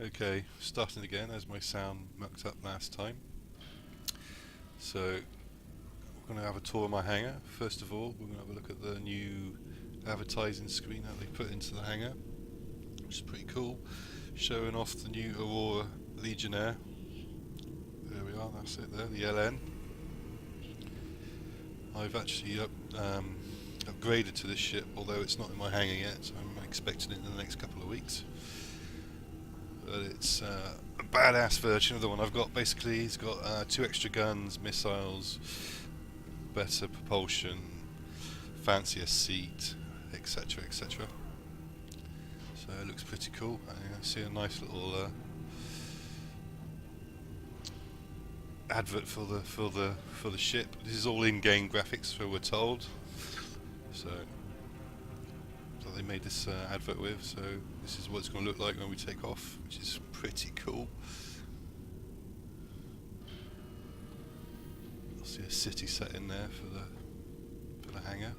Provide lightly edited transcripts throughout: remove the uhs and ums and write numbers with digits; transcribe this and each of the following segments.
Okay, starting again as my sound mucked up last time. So we're going to have a tour of my hangar. First of all, we're going to have a look at the new advertising screen that they put into the hangar, which is pretty cool, showing off the new Aurora Legionnaire. There we are, that's it there, the LN. I've actually upgraded to this ship, although it's not in my hangar yet, so I'm expecting it in the next couple of weeks. But it's a badass version of the one I've got. Basically, it's got 2 extra guns, missiles, better propulsion, fancier seat, etc, etc. So it looks pretty cool. I see a nice little advert for the ship. This is all in-game graphics, so we're told. So they made this advert with. So this is what it's going to look like when we take off, which is pretty cool. You'll see a city set in there for the hangar.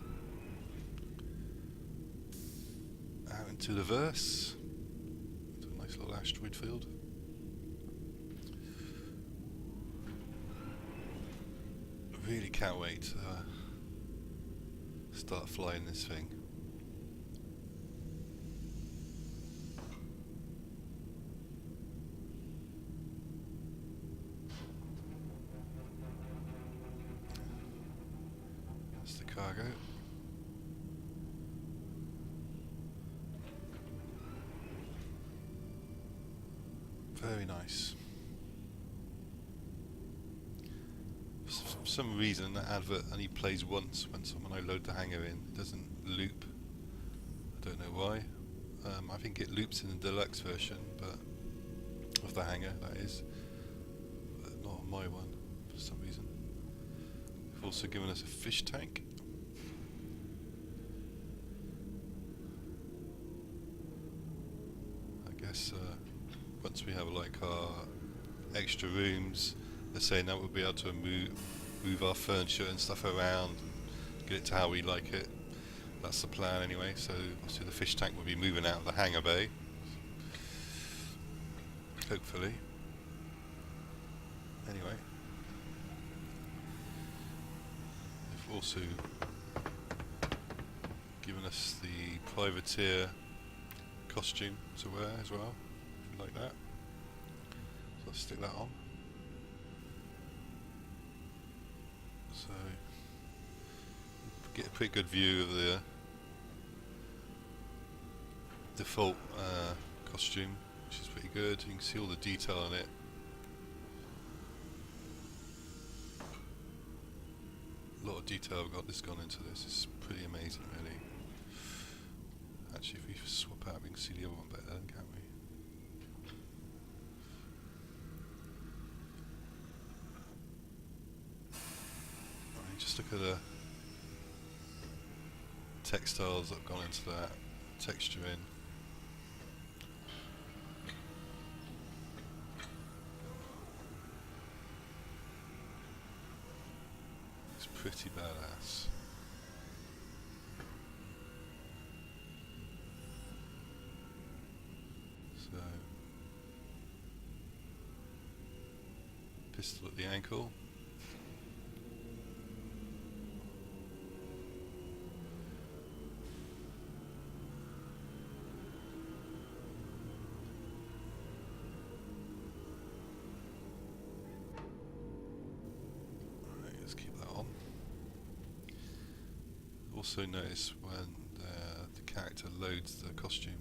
Out into the verse. It's a nice little asteroid field. Really can't wait to start flying this thing. That's the cargo. Very nice. For some reason that advert only plays once when I load the hangar in. It doesn't loop. I don't know why. I think it loops in the deluxe version, but of the hangar, that is. But not on my one, for some reason. They've also given us a fish tank. I guess once we have like our extra rooms, they're saying that we'll be able to move our furniture and stuff around and get it to how we like it. That's the plan anyway. So obviously the fish tank will be moving out of the hangar bay, hopefully. Anyway, they've also given us the privateer costume to wear as well, if you like that. So I'll stick that on. So get a pretty good view of the default costume, which is pretty good. You can see all the detail in it. A lot of detail has gone into this. It's pretty amazing, really. Actually, if we swap out, we can see the other one better, can't we? Just look at the textiles that have gone into that, texture in. It's pretty badass. So, pistol at the ankle. Also notice when the character loads the costume,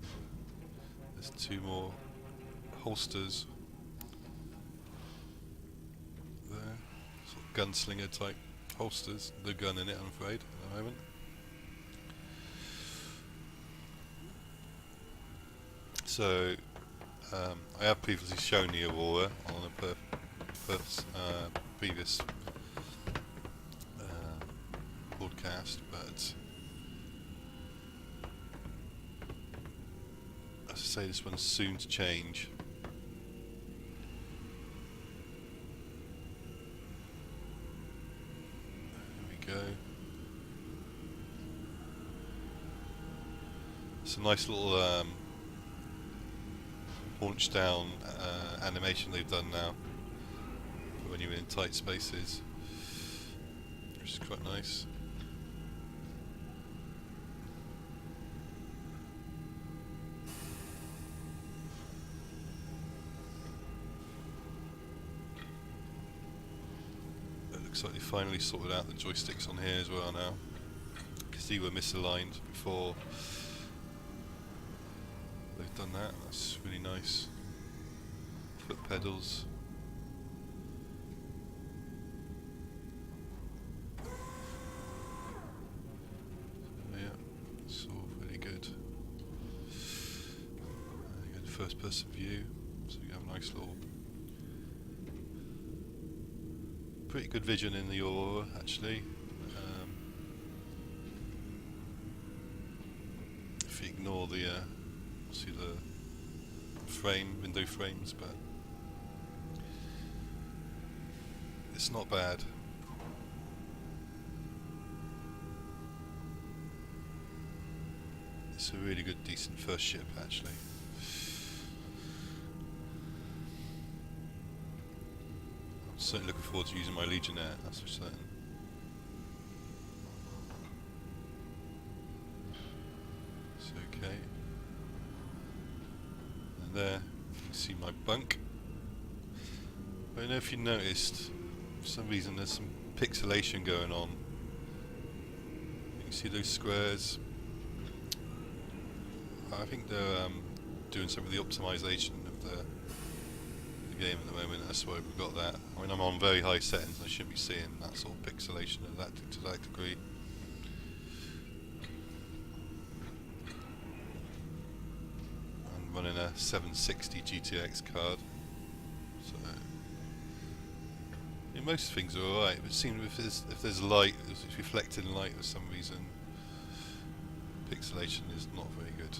there's 2 more holsters there, sort of gunslinger type holsters, the gun in it I'm afraid at the moment. So I have previously shown the Aurora on a previous broadcast, but as I say, this one's soon to change. There we go. It's a nice little haunch down animation they've done now for when you're in tight spaces, which is quite nice. It looks like they finally sorted out the joysticks on here as well now, because they were misaligned before. They've done that, that's really nice. Foot pedals. Yeah, it's all really good. Again, first person view, so you have a nice little, pretty good vision in the Aurora actually. If you ignore the see the window frames, but it's not bad. It's a really good, decent first ship actually. I'm certainly looking forward to using my Legionnaire, that's for certain. It's okay. There, you can see my bunk. I don't know if you noticed, for some reason there's some pixelation going on. You can see those squares. I think they're doing some of the optimization of the game at the moment, that's why we've got that. I mean, I'm on very high settings, I shouldn't be seeing that sort of pixelation of that to that degree. Running a 760 GTX card, so yeah, most things are alright, but it seems if there's light, if it's reflected in light for some reason, pixelation is not very good.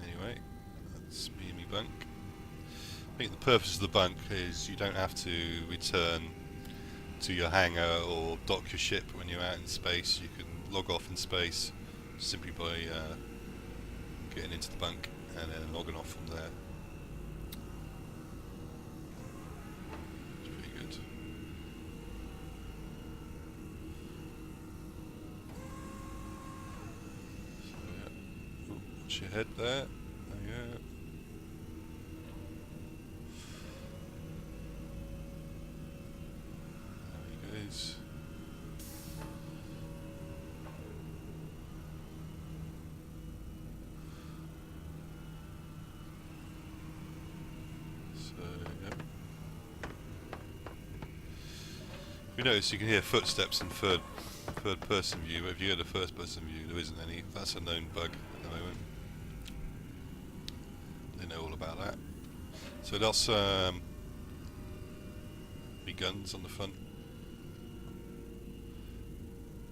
Anyway, that's me and me bunk. I think the purpose of the bunk is you don't have to return to your hangar or dock your ship when you're out in space. You can log off in space simply by getting into the bunk and then logging off from there. It's pretty good. So yeah, ooh, watch your head there. There you go. There he goes. You notice you can hear footsteps in third person view, but if you go to first person view there isn't any. That's a known bug at the moment. They know all about that. So that's the guns on the front.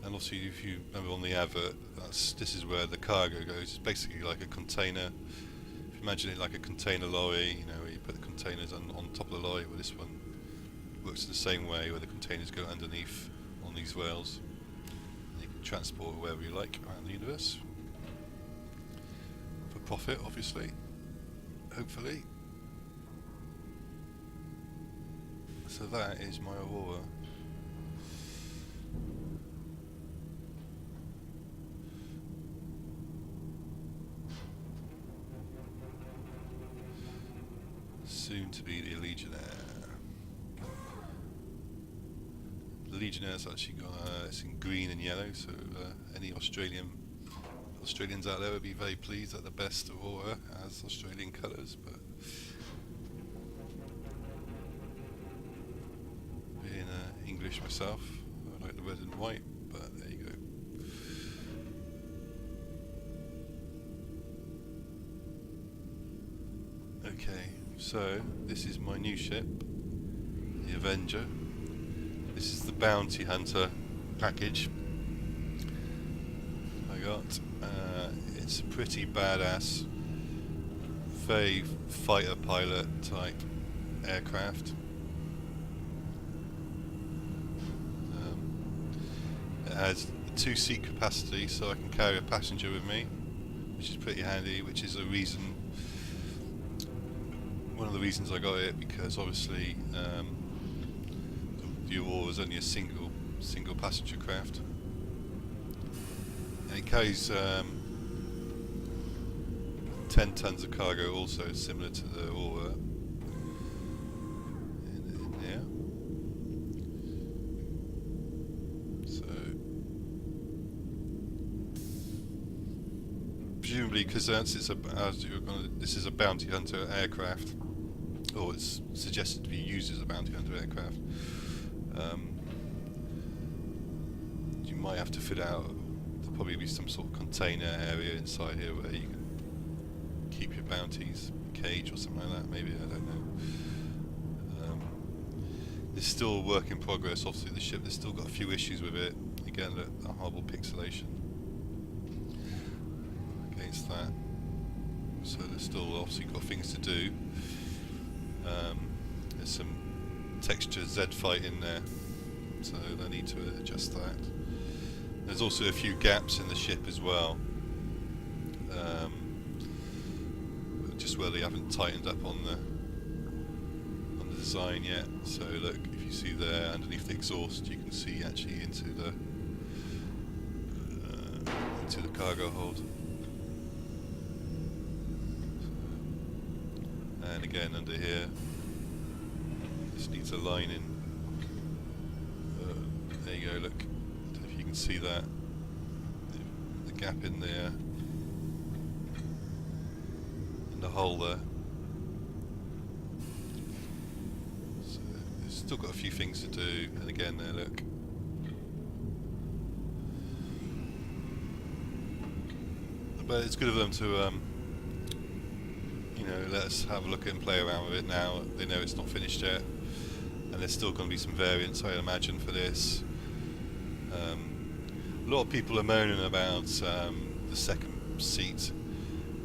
And also if you remember on the advert, this is where the cargo goes. It's basically like a container. If you imagine it like a container lorry, you know, where you put the containers on top of the lorry, with this one works the same way, where the containers go underneath on these rails and you can transport wherever you like around the universe for profit, obviously, hopefully. So that is my Aurora. Soon to be the Legionnaire. The Legionnaire's actually got it's in green and yellow, so any Australians out there would be very pleased that the best Aurora has Australian colours. But being English myself, I like the red and white. But there you go. Okay, so this is my new ship, the Avenger. This is the Bounty Hunter package I got. It's a pretty badass, very fighter pilot type aircraft. It has 2-seat capacity, so I can carry a passenger with me, which is pretty handy. Which is one of the reasons I got it, because obviously the Aurora is only a single passenger craft, and it carries 10 tons of cargo, also similar to the Aurora. In there. So presumably, because this is a bounty hunter aircraft, or it's suggested to be used as a bounty hunter aircraft, you might have to fit out. There'll probably be some sort of container area inside here where you can keep your bounties, cage or something like that. Maybe, I don't know. It's still a work in progress. Obviously, the ship, there's still got a few issues with it. Again, the horrible pixelation against that. So there's still obviously got things to do. There's some texture Z fight in there, so they need to adjust that. There's also a few gaps in the ship as well, just where they haven't tightened up on the design yet. So look, if you see there underneath the exhaust, you can see actually into the cargo hold. And again under here, this needs a lining. There you go, look, if you can see that, the gap in there, and the hole there. So it's still got a few things to do, and again there, look. But it's good of them to let us have a look at and play around with it now. They know it's not finished yet, and there's still going to be some variants, I imagine, for this. A lot of people are moaning about the second seat.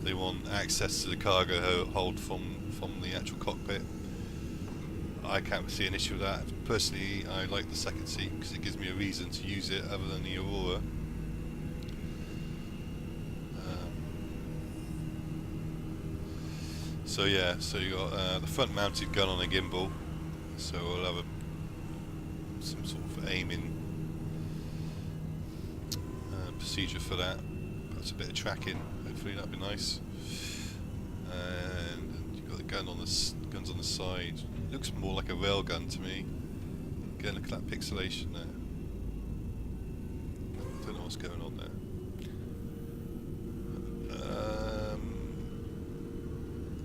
They want access to the cargo hold from the actual cockpit. I can't see an issue with that. Personally, I like the second seat because it gives me a reason to use it other than the Aurora. So yeah, so you got the front-mounted gun on a gimbal, so we'll have some sort of aiming procedure for that. That's a bit of tracking. Hopefully that'll be nice. And you've got the guns on the side. It looks more like a rail gun to me. Again, look at that pixelation there. I don't know what's going on there.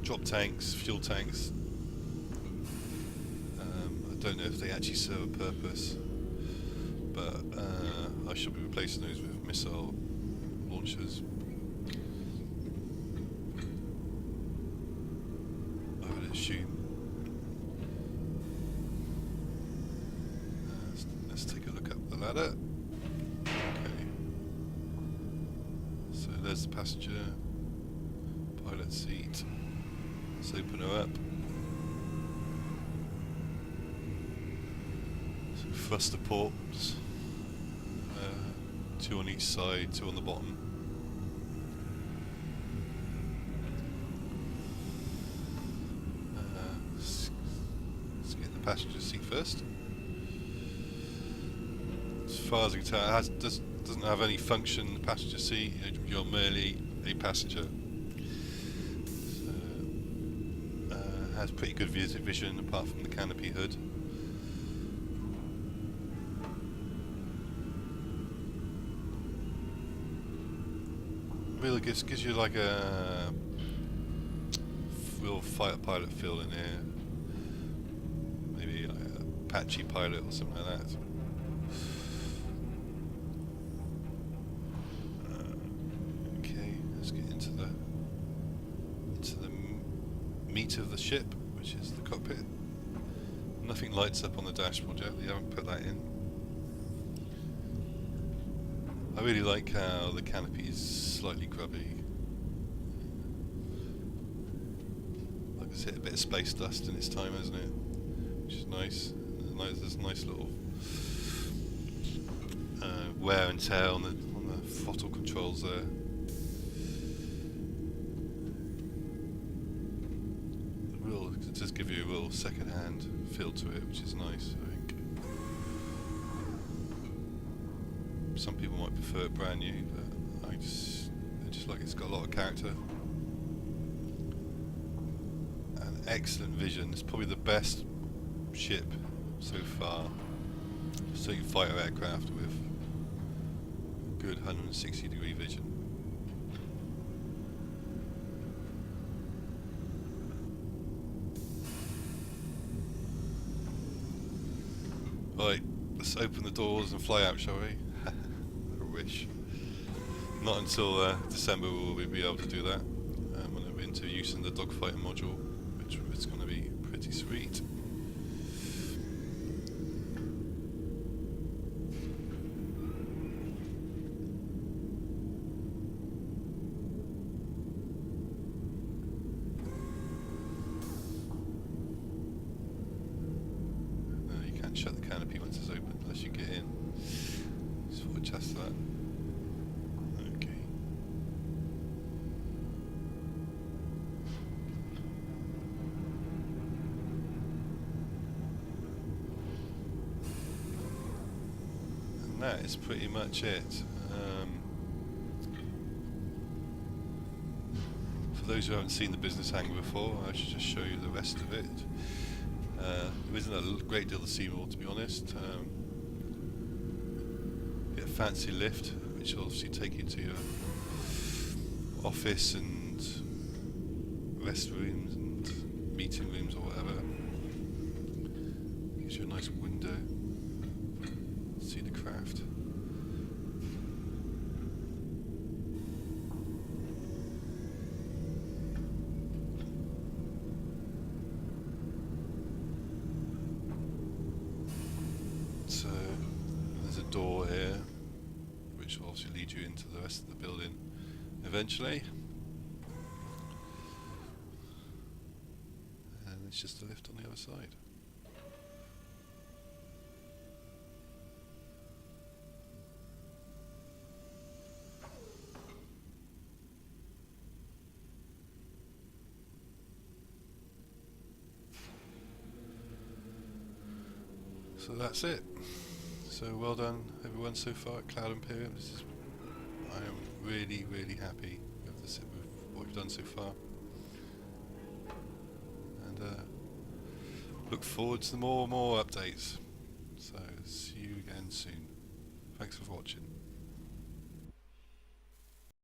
Drop tanks, fuel tanks. I don't know if they actually serve a purpose, but I should be replacing those with missile launchers. I would assume. Let's take a look up the ladder. Okay. So there's the passenger pilot seat. Let's open her up. So thruster ports, 2 on each side, 2 on the bottom. Let's get the passenger seat first. As far as I can tell, it doesn't have any function, the passenger seat. You're merely a passenger. Has pretty good vision apart from the canopy hood. Really gives you like a real fighter pilot feel in here. Maybe like a Apache pilot or something like that. Okay, let's get into the meat of the ship, which is the cockpit. Nothing lights up on the dashboard yet. They haven't put that in. I really like how the canopy is slightly grubby. Like it's hit a bit of space dust in its time, hasn't it? Which is nice. There's a nice little wear and tear on the throttle controls there. It does give you a real second-hand feel to it, which is nice, I think. Some people might prefer it brand new, but I just like it's got a lot of character. And excellent vision. It's probably the best ship so far. So you fighter aircraft with good 160-degree vision. Right, let's open the doors and fly out, shall we? I wish. Not until December will we be able to do that. When we're into using the dogfighting module, which is going to be pretty sweet. Shut the canopy once it's open, unless you get in. Just want to test that. Okay. And that is pretty much it. For those who haven't seen the business hangar before, I should just show you the rest of it. There isn't a great deal to see more, to be honest. Get a fancy lift, which will obviously take you to your office and restrooms and meeting rooms or whatever. Gives you a nice window. See the craft. So there's a door here, which will obviously lead you into the rest of the building eventually. And it's just a lift on the other side. So that's it. So well done everyone so far at Cloud Imperium. I am really, really happy with what we've done so far. And look forward to more and more updates. So see you again soon. Thanks for watching.